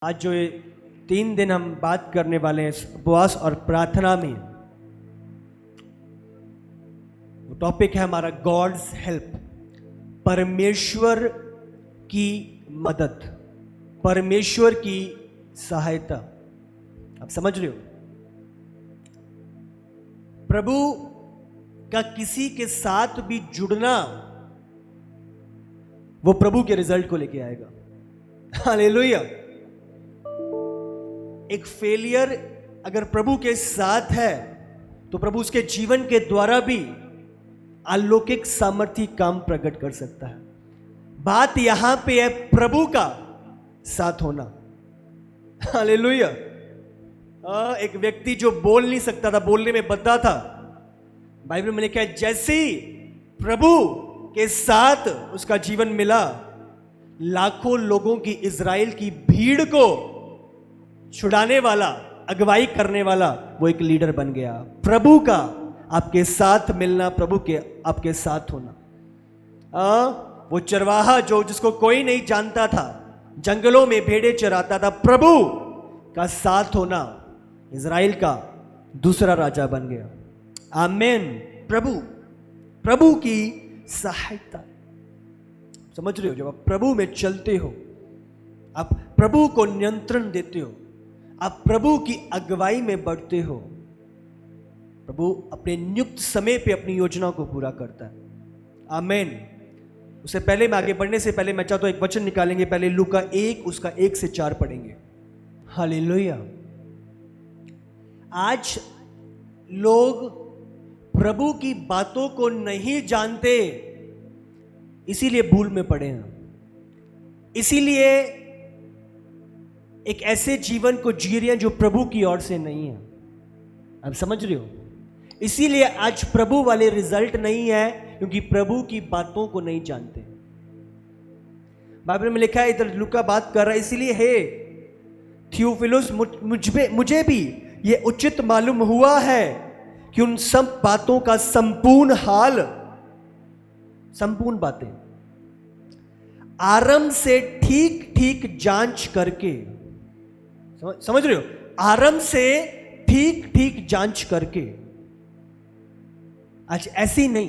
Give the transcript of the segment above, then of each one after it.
आज जो ये 3 दिन हम बात करने वाले हैं उपवास और प्रार्थना में, वो टॉपिक है हमारा गॉड्स हेल्प, परमेश्वर की मदद, परमेश्वर की सहायता। आप समझ रहे हो? प्रभु का किसी के साथ भी जुड़ना वो प्रभु के रिजल्ट को लेके आएगा। हालेलुया। एक फेलियर अगर प्रभु के साथ है तो प्रभु उसके जीवन के द्वारा भी अलौकिक सामर्थ्य काम प्रकट कर सकता है। बात यहां पे है प्रभु का साथ होना। हालेलुया। एक व्यक्ति जो बोल नहीं सकता था, बोलने में बद्दा था, बाइबल में लिखा है जैसे ही प्रभु के साथ उसका जीवन मिला, लाखों लोगों की, इजराइल की भीड़ को छुड़ाने वाला, अगुवाई करने वाला वो एक लीडर बन गया। प्रभु का आपके साथ मिलना, प्रभु के आपके साथ होना। वो चरवाहा जो जिसको कोई नहीं जानता था, जंगलों में भेड़े चराता था, प्रभु का साथ होना इजराइल का दूसरा राजा बन गया। आमीन। प्रभु की सहायता। समझ रहे हो? जब आप प्रभु में चलते हो, आप प्रभु को नियंत्रण देते हो, आप प्रभु की अगुवाई में बढ़ते हो, प्रभु अपने नियुक्त समय पे अपनी योजना को पूरा करता है। आमीन। उससे पहले मैं आगे बढ़ने से पहले मैं चाहता हूं एक वचन निकालेंगे। पहले लूका 1 उसका 1 से 4 पढ़ेंगे। हालेलुया। आज लोग प्रभु की बातों को नहीं जानते, इसीलिए भूल में पड़े हैं। इसीलिए एक ऐसे जीवन को जी रहे हैं जो प्रभु की ओर से नहीं है। आप समझ रहे हो? इसीलिए आज प्रभु वाले रिजल्ट नहीं है, क्योंकि प्रभु की बातों को नहीं जानते। बाइबल में लिखा है, इधर लूका बात कर रहा है, इसीलिए हे थियोफिलुस, मुझे भी ये उचित मालूम हुआ है कि उन सब बातों का संपूर्ण हाल, संपूर्ण बातें आरंभ से ठीक ठीक जांच करके, समझ रहे हो? आरंभ से ठीक ठीक जांच करके, आज ऐसी नहीं,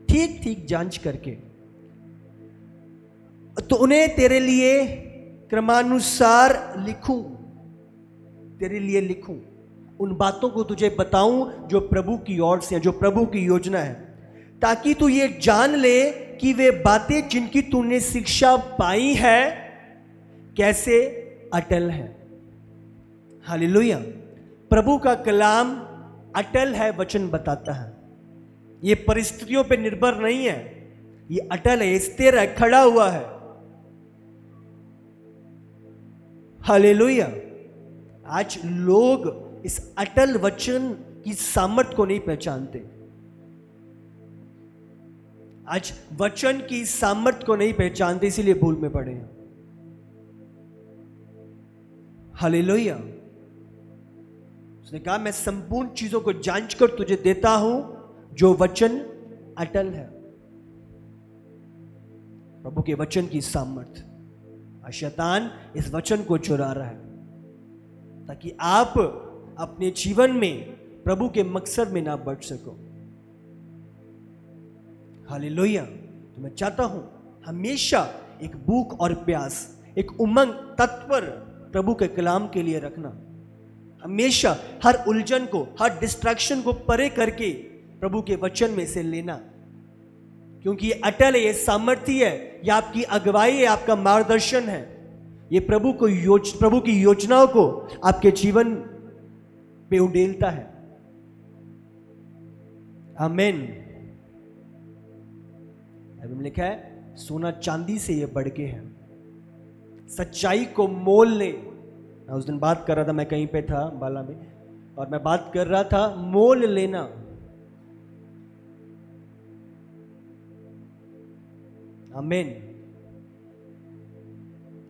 ठीक ठीक जांच करके, तो उन्हें तेरे लिए क्रमानुसार लिखूं, तेरे लिए लिखूं, उन बातों को तुझे बताऊं जो प्रभु की ओर से, जो प्रभु की योजना है, ताकि तू ये जान ले कि वे बातें जिनकी तूने शिक्षा पाई है कैसे अटल है। हालेलुया। प्रभु का कलाम अटल है, वचन बताता है। ये परिस्थितियों पे निर्भर नहीं है, ये अटल है, स्थिर है, खड़ा हुआ है। हालेलुया। आज लोग इस अटल वचन की सामर्थ्य को नहीं पहचानते। आज वचन की सामर्थ्य को नहीं पहचानते, इसीलिए भूल में पड़े हैं। हालेलुया। उसने कहा मैं संपूर्ण चीजों को जांचकर तुझे देता हूं जो वचन अटल है। प्रभु के वचन की सामर्थ्य। शैतान इस वचन को चुरा रहा है ताकि आप अपने जीवन में प्रभु के मकसद में ना बढ़ सको। हालेलुया। तो मैं चाहता हूं हमेशा एक भूख और प्यास, एक उमंग, तत्पर प्रभु के कलाम के लिए रखना। हमेशा हर उलझन को, हर डिस्ट्रैक्शन को परे करके प्रभु के वचन में से लेना, क्योंकि ये अटल है, ये सामर्थ्य है, ये आपकी अगुवाई है, आपका मार्गदर्शन है। ये प्रभु की योजनाओं को आपके जीवन पे उड़ेलता है। आमीन। बाइबल में लिखा है सोना चांदी से ये बढ़ के है। सच्चाई को मोल ले। मैं उस दिन बात कर रहा था, मैं कहीं पे था बाला में, और मैं बात कर रहा था मोल लेना। आमीन।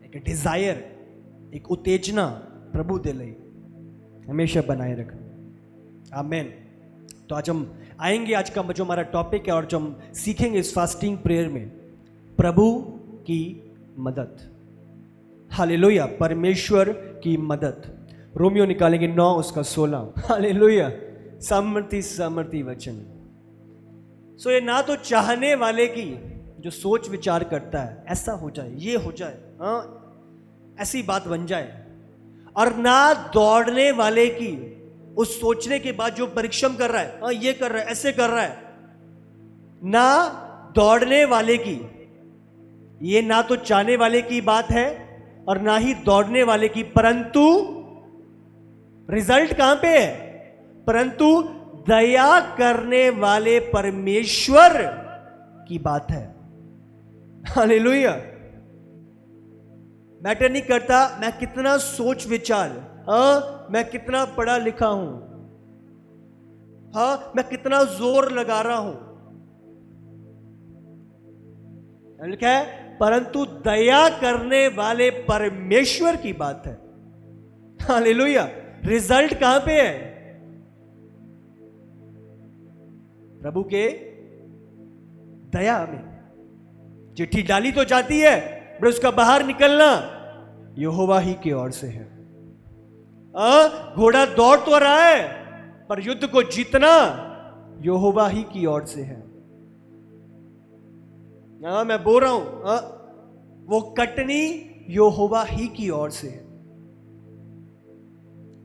एक डिजायर, एक उत्तेजना प्रभु दे ले, हमेशा बनाए रखना। आमीन। तो आज हम आएंगे, आज का जो हमारा टॉपिक है और जो हम सीखेंगे इस फास्टिंग प्रेयर में, प्रभु की मदद। हालेलुया, परमेश्वर की मदद। रोमियो निकालेंगे 9 उसका 16। हालेलुया, सामर्थी वचन। सो ये ना तो चाहने वाले की जो सोच विचार करता है ऐसा हो जाए, ये हो जाए, हाँ ऐसी बात बन जाए, और ना दौड़ने वाले की उस सोचने के बाद जो परिश्रम कर रहा है, हाँ ये कर रहा है, ऐसे कर रहा है, ना दौड़ने वाले की, ये ना तो चाहने वाले की बात है और ना ही दौड़ने वाले की, परंतु रिजल्ट कहां पे है? परंतु दया करने वाले परमेश्वर की बात है। हालेलुया। मैटर नहीं करता मैं कितना सोच विचार, मैं कितना पढ़ा लिखा हूं, मैं कितना जोर लगा रहा हूं, लिखा है परंतु दया करने वाले परमेश्वर की बात है। हालेलुया। रिजल्ट कहां पे है? प्रभु के दया में। चिट्ठी डाली तो जाती है, पर उसका बाहर निकलना यहोवा ही की ओर से है। घोड़ा दौड़ तो रहा है, पर युद्ध को जीतना यहोवा ही की ओर से है। मैं बोल रहा हूं, वो कटनी यहोवा ही की ओर से है,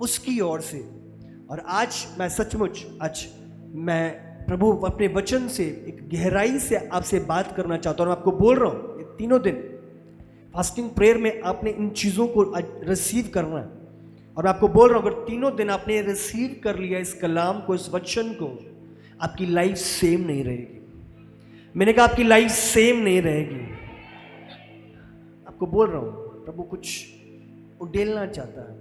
उसकी ओर से। और आज मैं सचमुच, आज मैं प्रभु अपने वचन से एक गहराई से आपसे बात करना चाहता हूं। मैं आपको बोल रहा हूं, ये तीनों दिन फास्टिंग प्रेयर में आपने इन चीजों को रिसीव करना है। और मैं आपको बोल रहा हूं, अगर तीनों दिन आपने रिसीव कर लिया इस कलाम को, इस वचन को, आपकी लाइफ सेम नहीं रहेगी। मैंने कहा आपकी लाइफ सेम नहीं रहेगी। आपको बोल रहा हूं, प्रभु कुछ उडेलना चाहता है।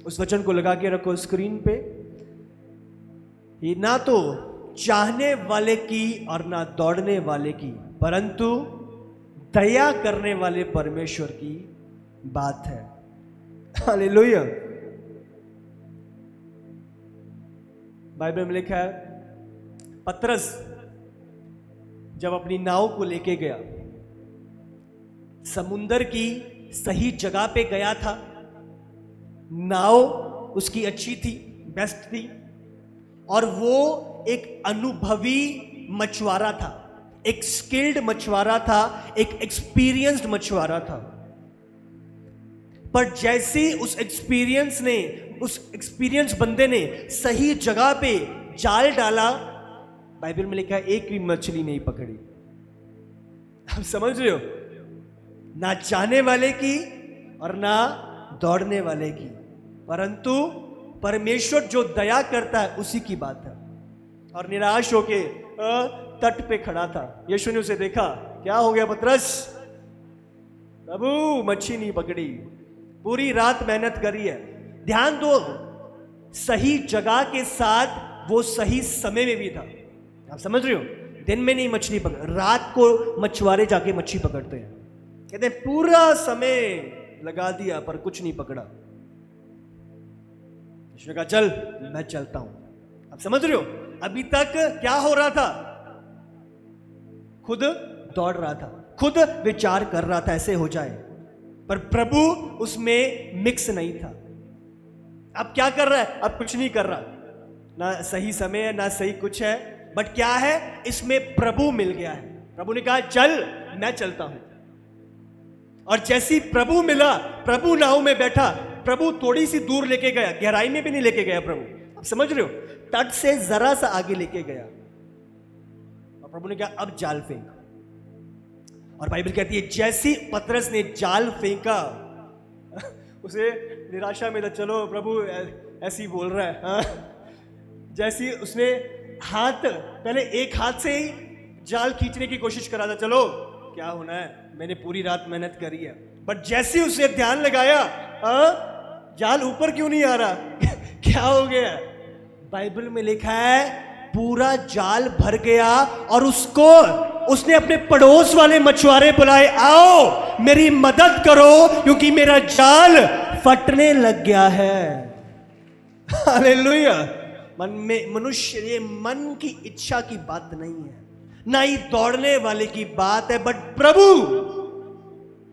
उस वचन को लगा के रखो स्क्रीन पे। ये ना तो चाहने वाले की और ना दौड़ने वाले की, परंतु दया करने वाले परमेश्वर की बात है। हालेलुया। बाइबल में लिखा है, पतरस जब अपनी नाव को लेके गया, समुंदर की सही जगह पे गया था, नाव उसकी अच्छी थी, बेस्ट थी, और वो एक अनुभवी मछुआरा था, एक स्किल्ड मछुआरा था, एक एक्सपीरियंस्ड मछुआरा था। पर जैसे उस एक्सपीरियंस बंदे ने सही जगह पे जाल डाला, बाइबल में लिखा है एक भी मछली नहीं पकड़ी। आप समझ रहे हो? ना चाहने वाले की और ना दौड़ने वाले की, परंतु परमेश्वर जो दया करता है उसी की बात है। और निराश होके तट पे खड़ा था। यीशु ने उसे देखा, क्या हो गया पतरस? प्रभु मच्छी नहीं पकड़ी, पूरी रात मेहनत करी है। ध्यान दो, सही जगह के साथ वो सही समय में भी था। आप समझ रहे हो? दिन में नहीं मछली पकड़, रात को मछुआरे जाके मच्छी पकड़ते हैं। कहते हैं पूरा समय लगा दिया पर कुछ नहीं पकड़ा। यीशु ने कहा चल मैं चलता हूं। आप समझ रहे हो? अभी तक क्या हो रहा था? खुद दौड़ रहा था, खुद विचार कर रहा था ऐसे हो जाए, पर प्रभु उसमें मिक्स नहीं था। अब क्या कर रहा है? अब कुछ नहीं कर रहा, ना सही समय है ना सही कुछ है, बट क्या है इसमें प्रभु मिल गया है। प्रभु ने कहा चल मैं चलता हूं। और जैसी प्रभु मिला, प्रभु नाव में बैठा, प्रभु थोड़ी सी दूर लेके गया, गहराई में भी नहीं लेके गया प्रभु। आप समझ रहे हो? तट से जरा सा आगे लेके गया और प्रभु ने कहा अब जाल फेंक। और बाइबल कहती है जैसी पतरस ने जाल फेंका, उसे निराशा में था, चलो प्रभु ऐसी बोल रहा है, हाँ? जैसी उसने हाथ, पहले एक हाथ से ही जाल खींचने की कोशिश करा था, चलो क्या होना है, मैंने पूरी रात मेहनत करी है, बट जैसे उसे ध्यान लगाया, जाल ऊपर क्यों नहीं आ रहा? क्या हो गया? बाइबल में लिखा है पूरा जाल भर गया और उसने अपने पड़ोस वाले मछुआरे बुलाए, आओ मेरी मदद करो क्योंकि मेरा जाल फटने लग गया है। हालेलुया। मन में मनुष्य, ये मन की इच्छा की बात नहीं है, ना ही दौड़ने वाले की बात है, बट प्रभु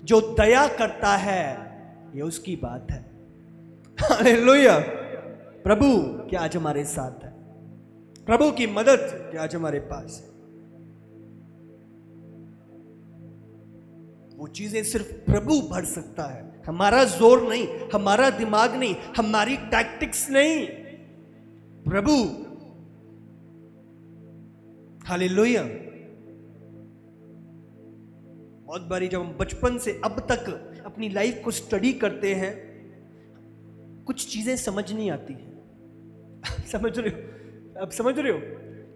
जो दया करता है ये उसकी बात है। हालेलुया। प्रभु क्या आज हमारे साथ है, प्रभु की मदद क्या आज हमारे पास है। वो चीजें सिर्फ प्रभु भर सकता है, हमारा जोर नहीं, हमारा दिमाग नहीं, हमारी टैक्टिक्स नहीं, प्रभु। हालेलुया। बहुत बारी जब हम बचपन से अब तक अपनी लाइफ को स्टडी करते हैं, कुछ चीजें समझ नहीं आती हैं। समझ रहे हो? अब समझ रहे हो?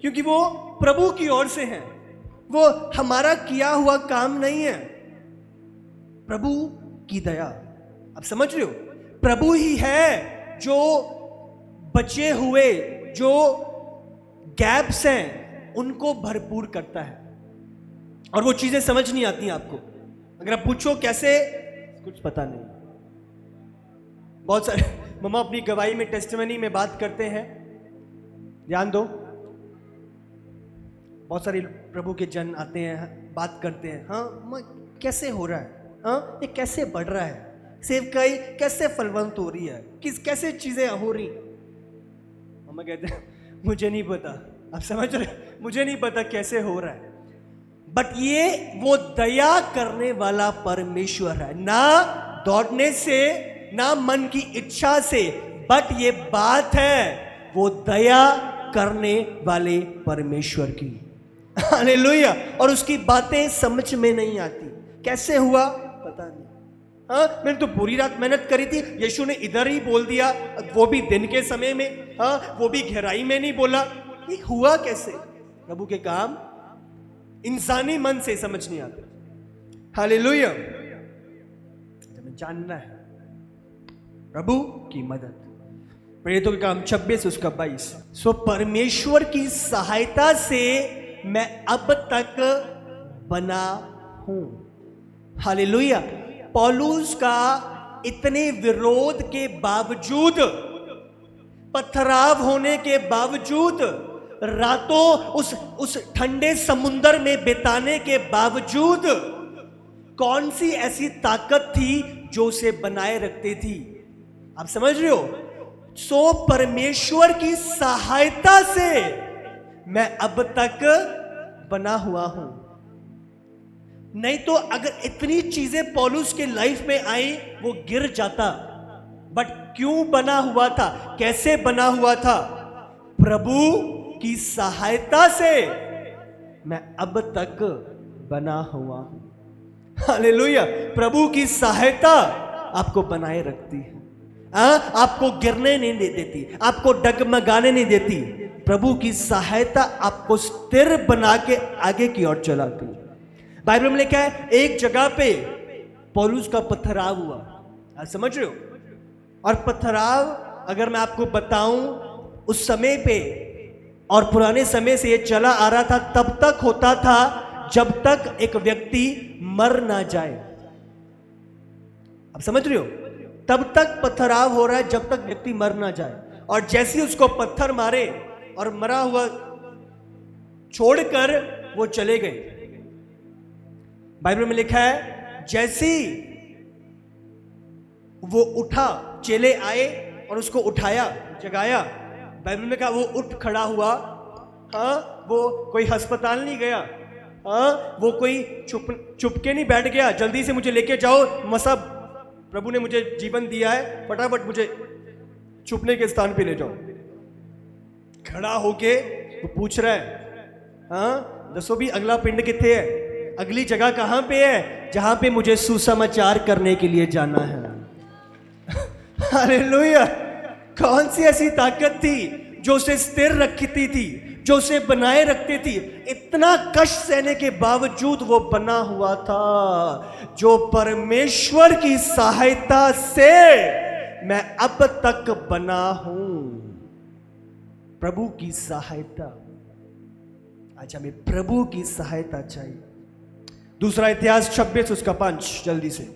क्योंकि वो प्रभु की ओर से हैं, वो हमारा किया हुआ काम नहीं है, प्रभु की दया। अब समझ रहे हो? प्रभु ही है जो बचे हुए जो गैप्स हैं उनको भरपूर करता है, और वो चीजें समझ नहीं आती आपको। अगर आप पूछो कैसे, कुछ पता नहीं। बहुत सारे मम्मा अपनी गवाही में, टेस्टिमनी में बात करते हैं, ध्यान दो, बहुत सारे प्रभु के जन आते हैं, बात करते हैं, हाँ कैसे हो रहा है, हाँ ये कैसे बढ़ रहा है, सेवकाई कैसे फलवंत हो रही है, कैसे चीजें हो रही। मम्मा कहते हैं मुझे नहीं पता। आप समझ रहे, मुझे नहीं पता कैसे हो रहा है, बट ये वो दया करने वाला परमेश्वर है, ना दौड़ने से, ना मन की इच्छा से, बट ये बात है वो दया करने वाले परमेश्वर की। हालेलुया। और उसकी बातें समझ में नहीं आती, कैसे हुआ पता नहीं। हाँ मैंने तो पूरी रात मेहनत करी थी, यीशु ने इधर ही बोल दिया, वो भी दिन के समय में, हाँ वो भी गहराई में नहीं बोला, ये हुआ कैसे? प्रभु के काम इंसानी मन से समझ नहीं आते। हालेलुया। हमें जानना है प्रभु की मदद। प्रेरितों के काम 26 उसका 22। सो परमेश्वर की सहायता से मैं अब तक बना हूं। हालेलुया। पौलुस का इतने विरोध के बावजूद, पथराव होने के बावजूद, रातों उस ठंडे समुंदर में बिताने के बावजूद, कौन सी ऐसी ताकत थी जो उसे बनाए रखती थी? आप समझ रहे हो? सो परमेश्वर की सहायता से मैं अब तक बना हुआ हूं। नहीं तो अगर इतनी चीजें पौलुस के लाइफ में आई, वो गिर जाता। बट क्यों बना हुआ था, कैसे बना हुआ था? प्रभु की सहायता से मैं अब तक बना हुआ हूं। हालेलुया। प्रभु की सहायता आपको बनाए रखती है, आपको गिरने नहीं देती, आपको डगमगाने नहीं देती। प्रभु की सहायता आपको स्थिर बना के आगे की ओर चलाती है। बाइबल में लिखा है एक जगह पे पौलुस का पथराव हुआ। आप समझ रहे हो? और पथराव अगर मैं आपको बताऊं, उस समय पे और पुराने समय से ये चला आ रहा था, तब तक होता था जब तक एक व्यक्ति मर ना जाए। आप समझ रहे हो? तब तक पथराव हो रहा है जब तक व्यक्ति मर ना जाए। और जैसे ही उसको पत्थर मारे और मरा हुआ छोड़कर वो चले गए। बाइबल में लिखा है जैसे वो उठा, चेले आए और उसको उठाया, जगाया। बाइबल में कहा वो उठ खड़ा हुआ। हाँ, वो कोई अस्पताल नहीं गया, हाँ, वो कोई चुपके नहीं बैठ गया, जल्दी से मुझे लेके जाओ, मसा प्रभु ने मुझे जीवन दिया है, फटाफट मुझे छुपने के स्थान पे ले जाओ। खड़ा होके वो पूछ रहा है, हाँ दसो भी अगला पिंड किथे है, अगली जगह कहां पे है जहां पे मुझे सुसमाचार करने के लिए जाना है। हालेलुया। कौन सी ऐसी ताकत थी जो उसे स्थिर रखती थी, जो उसे बनाए रखती थी? इतना कष्ट सहने के बावजूद वो बना हुआ था। जो परमेश्वर की सहायता से मैं अब तक बना हूं। प्रभु की सहायता। आज हमें प्रभु की सहायता चाहिए। दूसरा इतिहास 26 उसका 5 जल्दी से।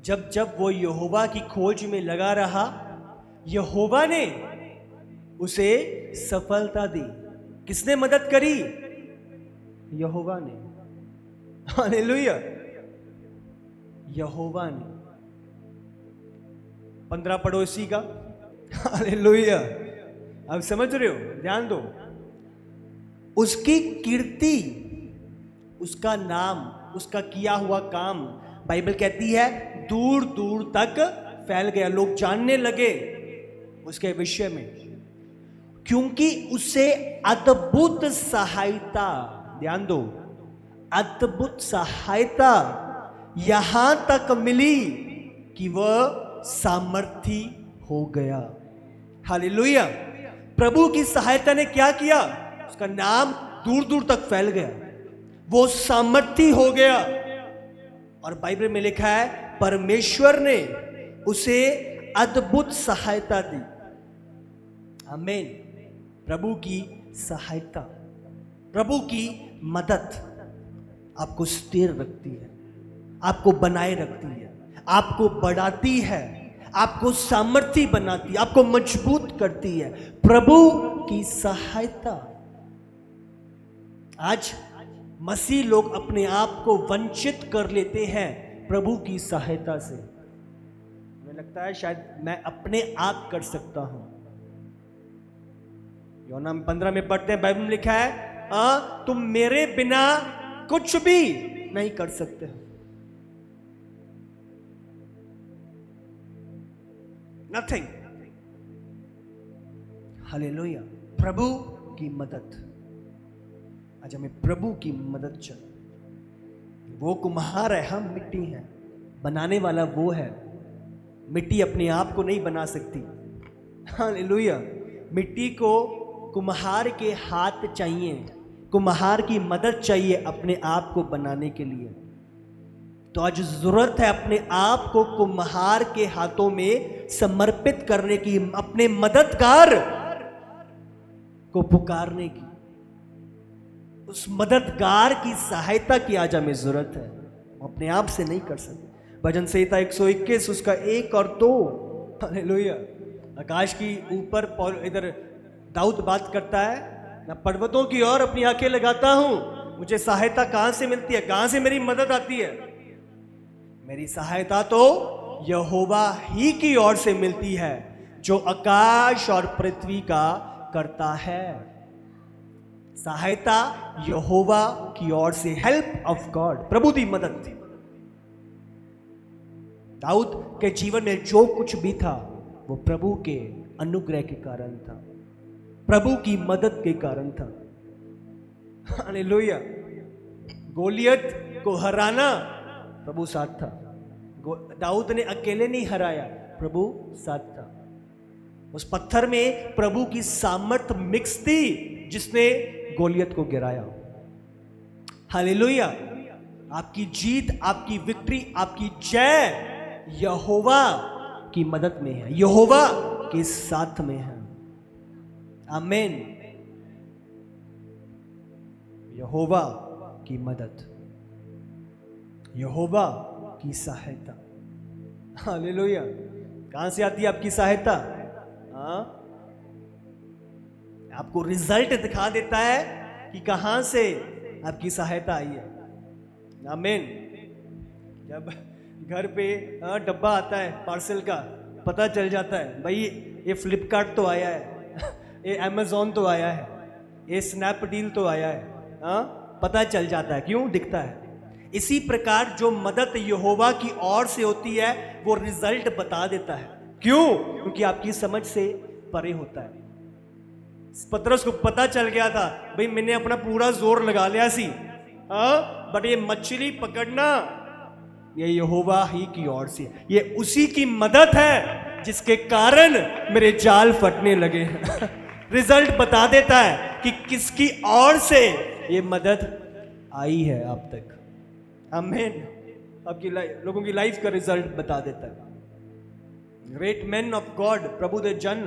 जब जब वो यहोवा की खोज में लगा रहा, यहोवा ने उसे सफलता दी। किसने मदद करी? यहोवा ने। हालेलुया। यहोवा ने। 15 पड़ोसी का। हालेलुया। अब समझ रहे हो, ध्यान दो। उसकी कीर्ति, उसका नाम, उसका किया हुआ काम, बाइबल कहती है दूर दूर तक फैल गया। लोग जानने लगे उसके विषय में, क्योंकि उसे अद्भुत सहायता, ध्यान दो, अद्भुत सहायता यहां तक मिली कि वह सामर्थी हो गया। हालेलुया। प्रभु की सहायता ने क्या किया? उसका नाम दूर दूर तक फैल गया, वो सामर्थी हो गया। और बाइबल में लिखा है परमेश्वर ने उसे अद्भुत सहायता दी। आमीन। प्रभु की सहायता, प्रभु की मदद आपको स्थिर रखती है, आपको बनाए रखती है, आपको बढ़ाती है, आपको सामर्थी बनाती है, आपको मजबूत करती है। प्रभु की सहायता। आज मसीह लोग अपने आप को वंचित कर लेते हैं प्रभु की सहायता से। मुझे लगता है शायद मैं अपने आप कर सकता हूं। यूहन्ना 15 में पढ़ते हैं, बाइबल में लिखा है तुम मेरे बिना कुछ भी नहीं कर सकते हो। नथिंग। हालेलुया। प्रभु की मदद। आज हमें प्रभु की मदद चाहिए। वो कुम्हार है, हम मिट्टी हैं, बनाने वाला वो है। मिट्टी अपने आप को नहीं बना सकती। हालेलुया। मिट्टी को कुम्हार के हाथ चाहिए, कुम्हार की मदद चाहिए अपने आप को बनाने के लिए। तो आज जरूरत है अपने आप को कुम्हार के हाथों में समर्पित करने की, अपने मददगार को पुकारने की, उस मददगार की सहायता की आज हमें जरूरत है। अपने आप से नहीं कर सकते। भजन संहिता 121 उसका 1 और 2। हालेलुया। आकाश की ऊपर इधर दाऊद बात करता है, मैं पर्वतों की ओर अपनी आंखें लगाता हूं, मुझे सहायता कहां से मिलती है, कहां से मेरी मदद आती है? मेरी सहायता तो यहोवा ही की ओर से मिलती है, जो आकाश और पृथ्वी का करता है। सहायता यहोवा की ओर से, हेल्प ऑफ गॉड, प्रभु की मदद थी। दाऊद के जीवन में जो कुछ भी था वो प्रभु के अनुग्रह के कारण था, प्रभु की मदद के कारण था। हालेलुया। गोलियत को हराना प्रभु साथ था। दाऊद ने अकेले नहीं हराया, प्रभु साथ था। उस पत्थर में प्रभु की सामर्थ मिक्स थी जिसने गोलियत को गिराया। हालेलुया। आपकी जीत, आपकी विक्ट्री, आपकी जय यहोवा की मदद में है, यहोवा के साथ में है। आमीन। यहोवा की मदद, यहोवा की सहायता। हालेलुया। कहां से आती है आपकी सहायता? आपको रिजल्ट दिखा देता है कि कहां से आपकी सहायता आई है। आमीन। जब घर पे डब्बा आता है पार्सल का, पता चल जाता है भाई ये फ्लिपकार्ट तो आया है, ये अमेजोन तो आया है, ये स्नैपडील तो आया है। पता चल जाता है, क्यों? दिखता है। इसी प्रकार जो मदद यहोवा की ओर से होती है वो रिजल्ट बता देता है। क्यों? क्योंकि आपकी समझ से परे होता है। पतरस को पता चल गया था भाई मैंने अपना पूरा जोर लगा लिया सी, बट ये मछली पकड़ना ये यहोवा ही की ओर से, ये उसी की मदद है जिसके कारण मेरे जाल फटने लगे। रिजल्ट बता देता है कि किसकी ओर से ये मदद आई है आप तक। आमीन। आपकी लोगों की लाइफ का रिजल्ट बता देता है। ग्रेट मैन ऑफ गॉड, प्रभु दे जन,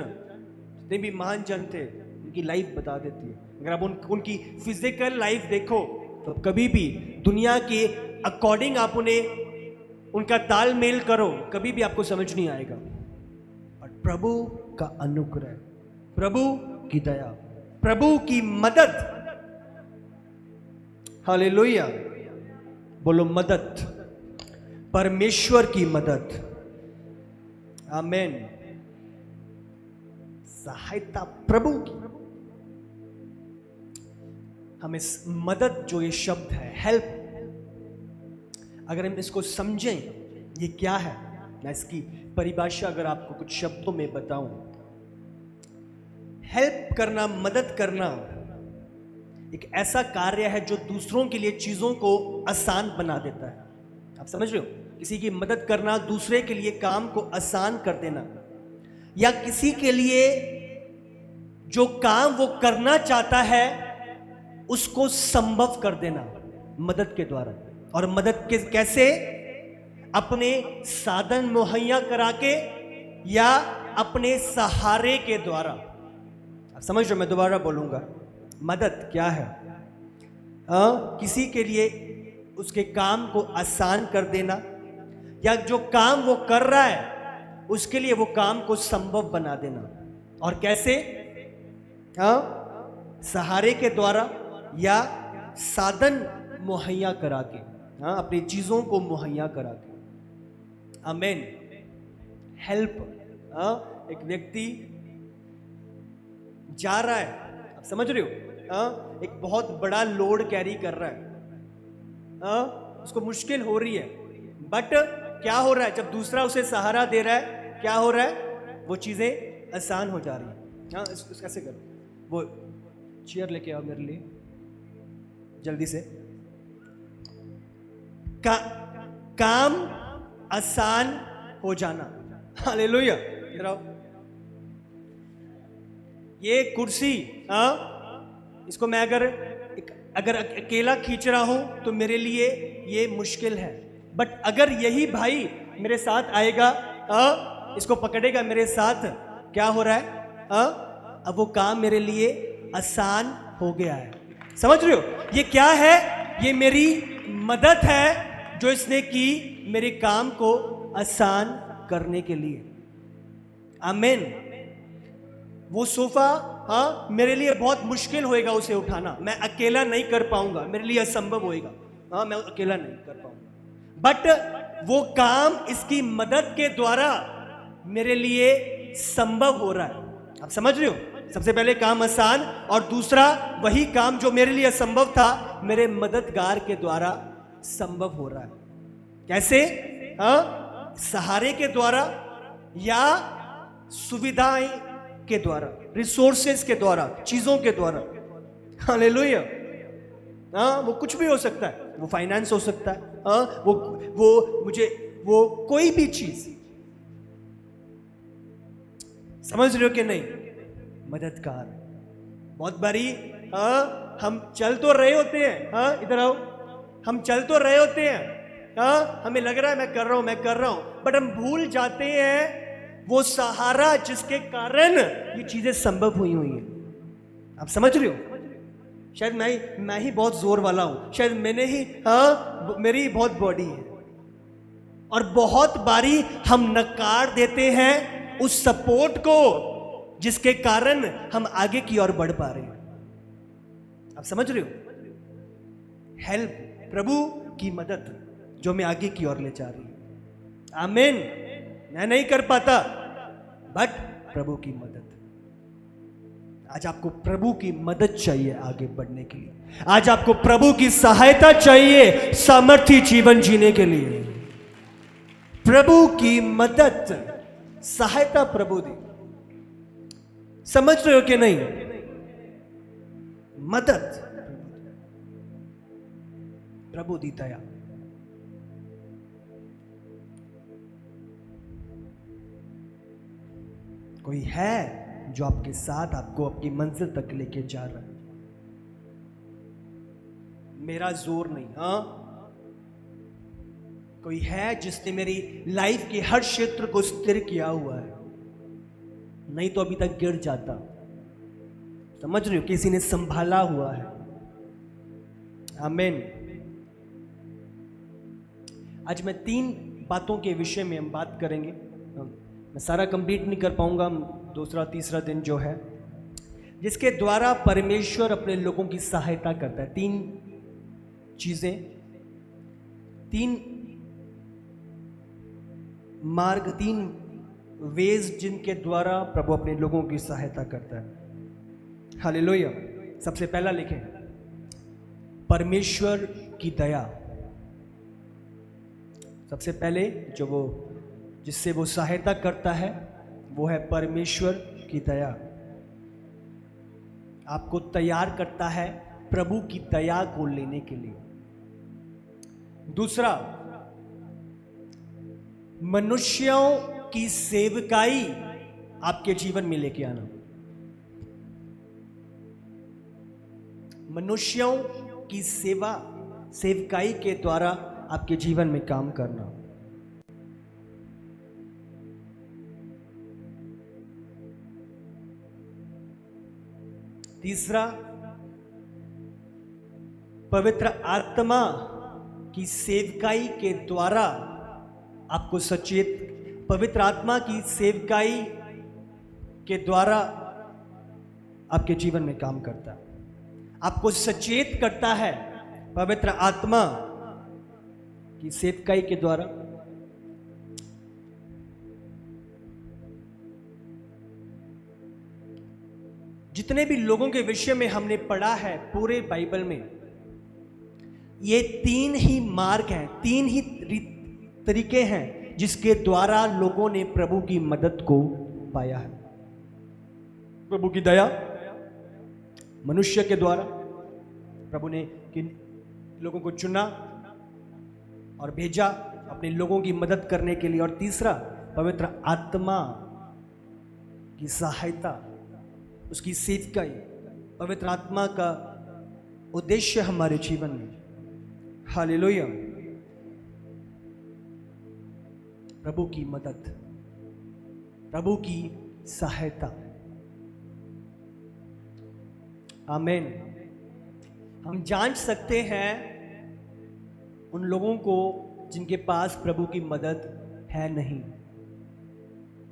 जितने भी महान जन थे, उनकी लाइफ बता देती है। अगर आप उनकी फिजिकल लाइफ देखो तो कभी भी दुनिया के अकॉर्डिंग आप उन्हें उनका तालमेल करो, कभी भी आपको समझ नहीं आएगा। और प्रभु का अनुग्रह, प्रभु की दया, प्रभु की मदद। हालेलुया। बोलो मदद, परमेश्वर की मदद। आमेन। सहायता प्रभु की। हम इस मदद, जो ये शब्द है हेल्प, अगर हम इसको समझें ये क्या है, मैं इसकी परिभाषा अगर आपको कुछ शब्दों में बताऊं, हेल्प करना, मदद करना एक ऐसा कार्य है जो दूसरों के लिए चीजों को आसान बना देता है। आप समझ रहे हो? किसी की मदद करना, दूसरे के लिए काम को आसान कर देना, या किसी के लिए जो काम वो करना चाहता है उसको संभव कर देना मदद के द्वारा। और मदद के कैसे? अपने साधन मुहैया करा के या अपने सहारे के द्वारा। आप समझ रहे हो? मैं दोबारा बोलूंगा, मदद क्या है? किसी के लिए उसके काम को आसान कर देना, या जो काम वो कर रहा है उसके लिए वो काम को संभव बना देना। और कैसे? सहारे के द्वारा या साधन मुहैया करा के, अपनी चीजों को मुहैया करा के। आमेन। हेल्प, एक व्यक्ति जा रहा है, आप समझ रहे हो, एक बहुत बड़ा लोड कैरी कर रहा है, उसको मुश्किल हो रही है, बट क्या हो रहा है? जब दूसरा उसे सहारा दे रहा है, क्या हो रहा है? वो चीजें आसान हो जा रही है। कैसे करो? वो चेयर लेके आओ मेरे लिए जल्दी से। काम आसान हो जाना। हालेलुया। ये कुर्सी, इसको मैं अगर अकेला खींच रहा हूं तो मेरे लिए ये मुश्किल है, बट अगर यही भाई मेरे साथ आएगा, इसको पकड़ेगा मेरे साथ, क्या हो रहा है? अब वो काम मेरे लिए आसान हो गया है। समझ रहे हो? ये क्या है? ये मेरी मदद है जो इसने की मेरे काम को आसान करने के लिए। आमीन। वो सोफा, मेरे लिए बहुत मुश्किल होएगा उसे उठाना, मैं अकेला नहीं कर पाऊंगा, मेरे लिए असंभव होएगा, मैं अकेला नहीं कर पाऊंगा, बट वो काम इसकी मदद के द्वारा मेरे लिए संभव हो रहा है। आप समझ रहे हो? सबसे पहले काम आसान, और दूसरा वही काम जो मेरे लिए असंभव था मेरे मददगार के द्वारा संभव हो रहा है। कैसे? सहारे के द्वारा या सुविधाएं के द्वारा, रिसोर्सेस के द्वारा, चीजों के द्वारा। हालेलुया। वो कुछ भी हो सकता है, वो फाइनेंस हो सकता है, वो कोई भी चीज। समझ रहे हो कि नहीं? मददगार। बहुत बारी हम चल तो रहे होते हैं, इधर आओ, हम चल तो रहे होते हैं, हमें लग रहा है मैं कर रहा हूं, बट हम भूल जाते हैं वो सहारा जिसके कारण ये चीजें संभव हुई हैं। आप समझ रहे हो? शायद मैं ही बहुत जोर वाला हूं, शायद मैंने ही, मेरी बहुत बॉडी है, और बहुत बारी हम नकार देते हैं उस सपोर्ट को जिसके कारण हम आगे की ओर बढ़ पा रहे हैं। आप समझ रहे हो? हेल्प, प्रभु की मदद जो मैं आगे की ओर ले जा रही हूं। आमीन। मैं नहीं कर पाता, बट प्रभु की मदद। आज आपको प्रभु की मदद चाहिए आगे बढ़ने के लिए। आज आपको प्रभु की सहायता चाहिए सामर्थ्य जीवन जीने के लिए। प्रभु की मदद, सहायता प्रभु दी। समझ रहे हो कि नहीं? मदद प्रभु दी दया। कोई है जो आपके साथ आपको आपकी मंजिल तक लेके जा रहा है। मेरा जोर नहीं, कोई है जिसने मेरी लाइफ के हर क्षेत्र को स्थिर किया हुआ है, नहीं तो अभी तक गिर जाता। समझ रहे हो? किसी ने संभाला हुआ है। आमीन। आज मैं 3 बातों के विषय में हम बात करेंगे। मैं सारा कंप्लीट नहीं कर पाऊंगा, दूसरा तीसरा दिन जो है, जिसके द्वारा परमेश्वर अपने लोगों की सहायता करता है। 3 चीजें, 3 मार्ग, 3 वेज जिनके द्वारा प्रभु अपने लोगों की सहायता करता है। हालेलुया। सबसे पहला लिखें, परमेश्वर की दया। सबसे पहले जिससे वो सहायता करता है वो है परमेश्वर की दया। आपको तैयार करता है प्रभु की दया को लेने के लिए। दूसरा, मनुष्यों की सेवकाई आपके जीवन में लेके आना। मनुष्यों की सेवकाई के द्वारा आपके जीवन में काम करना। तीसरा, पवित्र आत्मा की सेवकाई के द्वारा आपको पवित्र आत्मा की सेवकाई के द्वारा आपके जीवन में काम करता है, आपको सचेत करता है पवित्र आत्मा की सेवकाई के द्वारा। जितने भी लोगों के विषय में हमने पढ़ा है पूरे बाइबल में, ये तीन ही मार्ग हैं, तीन ही तरीके हैं जिसके द्वारा लोगों ने प्रभु की मदद को पाया है। प्रभु की दया मनुष्य के द्वारा, प्रभु ने किन लोगों को चुना और भेजा अपने लोगों की मदद करने के लिए। और तीसरा, पवित्र आत्मा की सहायता, उसकी सेवकाई। पवित्र आत्मा का उद्देश्य हमारे जीवन में, हालेलुया, प्रभु की मदद, प्रभु की सहायता। आमीन। हम जांच सकते हैं उन लोगों को जिनके पास प्रभु की मदद है नहीं।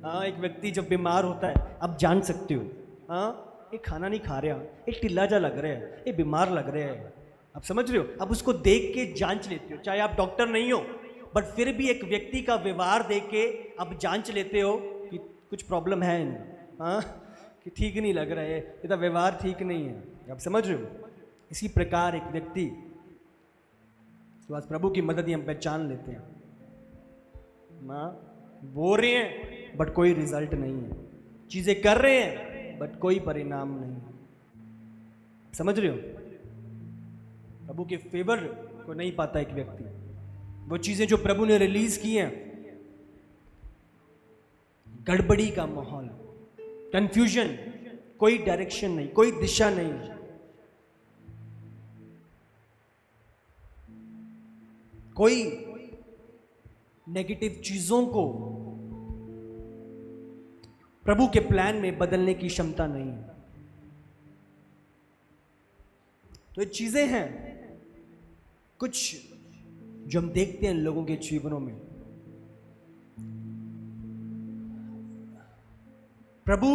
हाँ, एक व्यक्ति जब बीमार होता है आप जान सकते हो, हाँ ये खाना नहीं खा रहा, ये ढिल्ला जा लग रहा है, ये बीमार लग रहा है, आप समझ रहे हो। अब उसको देख के जांच लेते हो, चाहे आप डॉक्टर नहीं हो, बट फिर भी एक व्यक्ति का व्यवहार देख के आप जांच लेते हो कि कुछ प्रॉब्लम है इन्हें, हाँ कि ठीक नहीं लग रहा है, ये तो व्यवहार ठीक नहीं है, आप समझ रहे हो। इसी प्रकार एक व्यक्ति प्रभु की मदद ही हम पहचान लेते हैं, माँ बोल रहे हैं बट कोई रिजल्ट नहीं है, चीजें कर रहे हैं बट कोई परिणाम नहीं, समझ रहे हो। प्रभु के फेवर को नहीं पाता एक व्यक्ति, वो चीजें जो प्रभु ने रिलीज की हैं, गड़बड़ी का माहौल, कंफ्यूजन, कोई डायरेक्शन नहीं, कोई दिशा नहीं, कोई नेगेटिव चीजों को प्रभु के प्लान में बदलने की क्षमता नहीं है। तो ये चीजें हैं कुछ जो हम देखते हैं लोगों के जीवनों में। प्रभु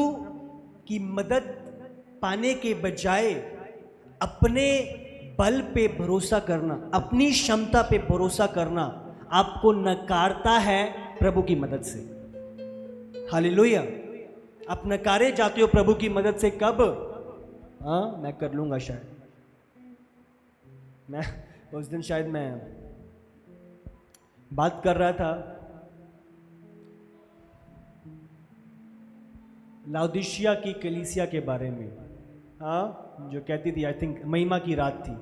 की मदद पाने के बजाय अपने बल पे भरोसा करना, अपनी क्षमता पे भरोसा करना आपको नकारता है प्रभु की मदद से। हालेलुया। आप नकारे जाते हो प्रभु की मदद से कब? हाँ मैं कर लूंगा शायद, मैं उस दिन शायद मैं बात कर रहा था लाउदीशिया की कलीसिया के बारे में, हाँ जो कहती थी, आई थिंक महिमा की रात थी,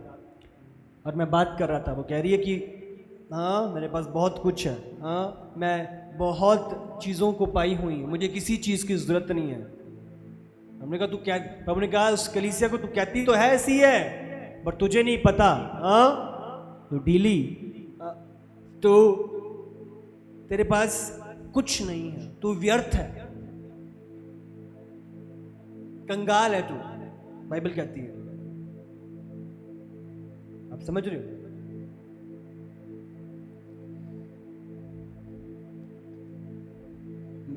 और मैं बात कर रहा था, वो कह रही है कि हाँ मेरे पास बहुत कुछ है, हाँ मैं बहुत चीज़ों को पाई हुई, मुझे किसी चीज़ की ज़रूरत नहीं है। हमने कहा तू क्या, प्रभु ने कहा उस कलीसिया को, तू कहती तो है ऐसी है बट तुझे नहीं पता, हाँ तो ढीली, तो तेरे पास कुछ नहीं है, तू व्यर्थ है, कंगाल है तू, बाइबल कहती है। आप समझ रहे हो।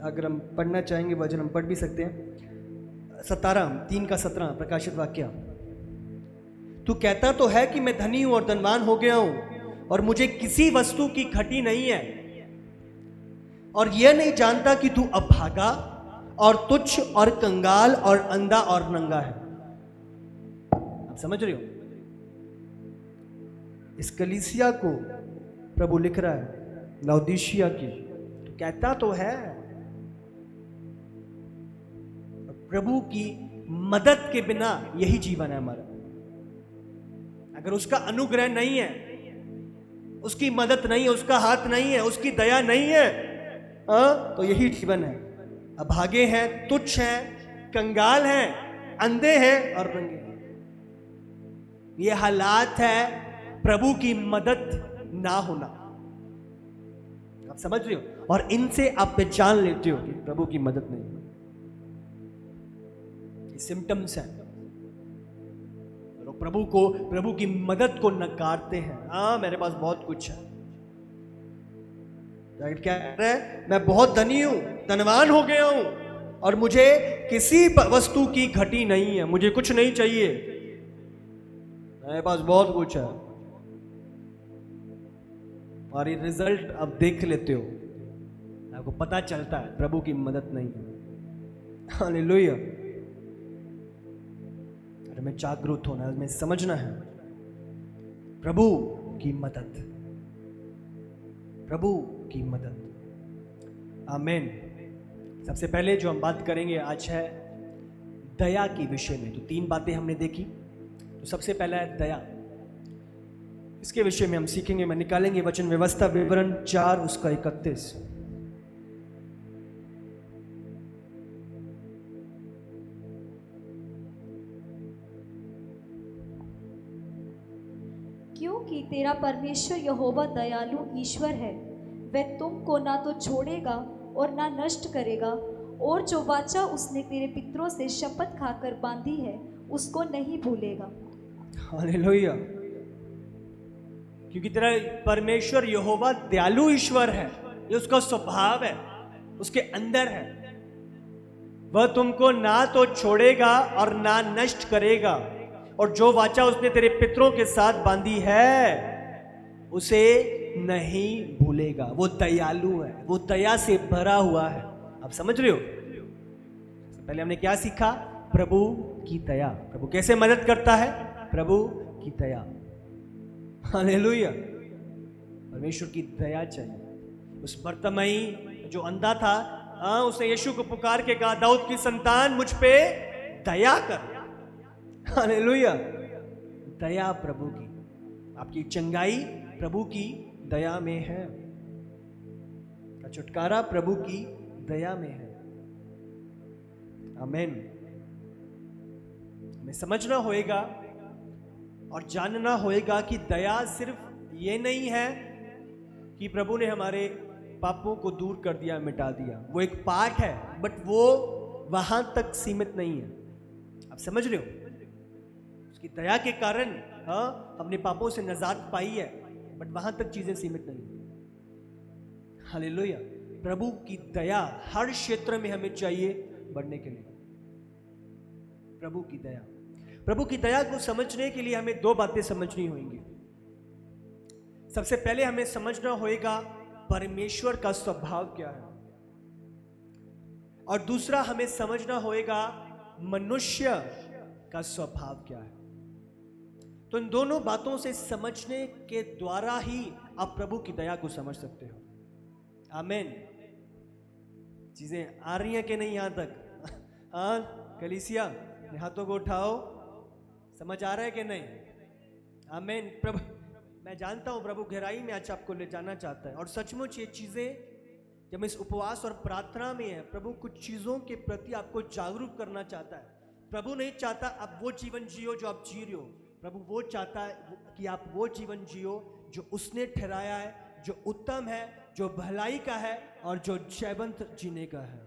अगर हम पढ़ना चाहेंगे वचन हम पढ़ भी सकते हैं। 3:17 प्रकाशित वाक्य। तू कहता तो है कि मैं धनी हूं और धनवान हो गया हूं और मुझे किसी वस्तु की घटी नहीं है, और यह नहीं जानता कि तू अभागा और तुच्छ और कंगाल और अंधा और नंगा है। आप समझ रहे हो? इस कलीसिया को प्रभु लिख रहा है, लौदीशिया की, तो कहता तो है प्रभु की मदद के बिना यही जीवन है हमारा। अगर उसका अनुग्रह नहीं है, उसकी मदद नहीं है, उसका हाथ नहीं है, उसकी दया नहीं है, तो यही जीवन है। अभागे हैं, तुच्छ हैं, कंगाल हैं, अंधे हैं और नंगे हैं। ये हालात है प्रभु की मदद ना होना। आप समझ रहे हो? और इनसे आप पहचान लेते हो कि प्रभु की मदद नहीं। ये सिम्टम्स हैं। लोग प्रभु की मदद को नकारते हैं। हाँ, मेरे पास बहुत कुछ है। क्या कह रहे हैं? मैं बहुत धनी हूं, धनवान हो गया हूं और मुझे किसी वस्तु की घटी नहीं है, मुझे कुछ नहीं चाहिए, मेरे पास बहुत कुछ है। और ये रिजल्ट आप देख लेते हो, आपको पता चलता है प्रभु की मदद नहीं है। हालेलुया। अरे हमें जागरूक होना है, हमें समझना है प्रभु की मदद, प्रभु की मदद। आमीन। सबसे पहले जो हम बात करेंगे आज है दया के विषय में। तो 3 बातें हमने देखी। तो सबसे पहला है दया। इसके विषय में हम सीखेंगे, मैं निकालेंगे वचन व्यवस्था विवरण 4 उसका 31। क्योंकि तेरा परमेश्वर यहोवा दयालु ईश्वर है, वह तुमको ना तो छोड़ेगा और ना नष्ट करेगा, और जो वाचा उसने तेरे पितरों से शपथ खाकर बांधी है उसको नहीं भूलेगा। हालेलुया। क्योंकि तेरा परमेश्वर यहोवा दयालु ईश्वर है, ये उसका स्वभाव है, उसके अंदर है। वह तुमको ना तो छोड़ेगा और ना नष्ट करेगा, और जो वाचा उसने तेरे पितरों के साथ बांधी है उसे नहीं भूलेगा। वो दयालु है, वो दया से भरा हुआ है। आप समझ रहे हो? पहले हमने क्या सीखा? प्रभु की दया। प्रभु कैसे मदद करता है? प्रभु की दया। हालेलुया। परमेश्वर की दया चाहिए। उस बर्तमई जो अंधा था, उसने यीशु को पुकार के कहा, दाऊद की संतान मुझ पे दया कर। हालेलुया। दया प्रभु की, आपकी चंगाई प्रभु की दया में है, का छुटकारा प्रभु की दया में है। आमीन। हमें समझना होएगा और जानना होएगा कि दया सिर्फ ये नहीं है कि प्रभु ने हमारे पापों को दूर कर दिया, मिटा दिया। वो एक पार्ट है, बट वो वहां तक सीमित नहीं है। आप समझ रहे हो? उसकी दया के कारण अपने पापों से निजात पाई है, बट वहां तक चीजें सीमित नहीं है। हालेलुया। प्रभु की दया हर क्षेत्र में हमें चाहिए बढ़ने के लिए। प्रभु की दया, प्रभु की दया को समझने के लिए हमें 2 बातें समझनी होंगी। सबसे पहले हमें समझना होगा परमेश्वर का स्वभाव क्या है, और दूसरा हमें समझना होगा मनुष्य का स्वभाव क्या है। तो इन दोनों बातों से समझने के द्वारा ही आप प्रभु की दया को समझ सकते हो। आमीन। चीजें आ रही हैं कि नहीं यहां तक? हाँ कलीसिया, हाथों को उठाओ। समझ आ रहा है कि नहीं? आमीन। प्रभु, मैं जानता हूं प्रभु गहराई में आज आपको ले जाना चाहता है, और सचमुच ये चीजें जब इस उपवास और प्रार्थना में है, प्रभु कुछ चीजों के प्रति आपको जागरूक करना चाहता है। प्रभु नहीं चाहता आप वो जीवन जियो जो आप जी रहे हो। प्रभु वो चाहता है कि आप वो जीवन जियो जो उसने ठहराया है, जो उत्तम है, जो भलाई का है और जो जयवंत जीने का है।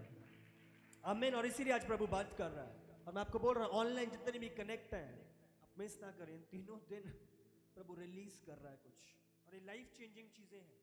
आमीन। और इसीलिए आज प्रभु बात कर रहा है, और मैं आपको बोल रहा हूं ऑनलाइन जितने भी कनेक्ट हैं, आप मिस ना करें। 3 दिन प्रभु रिलीज कर रहा है कुछ, और ये लाइफ चेंजिंग चीजें हैं।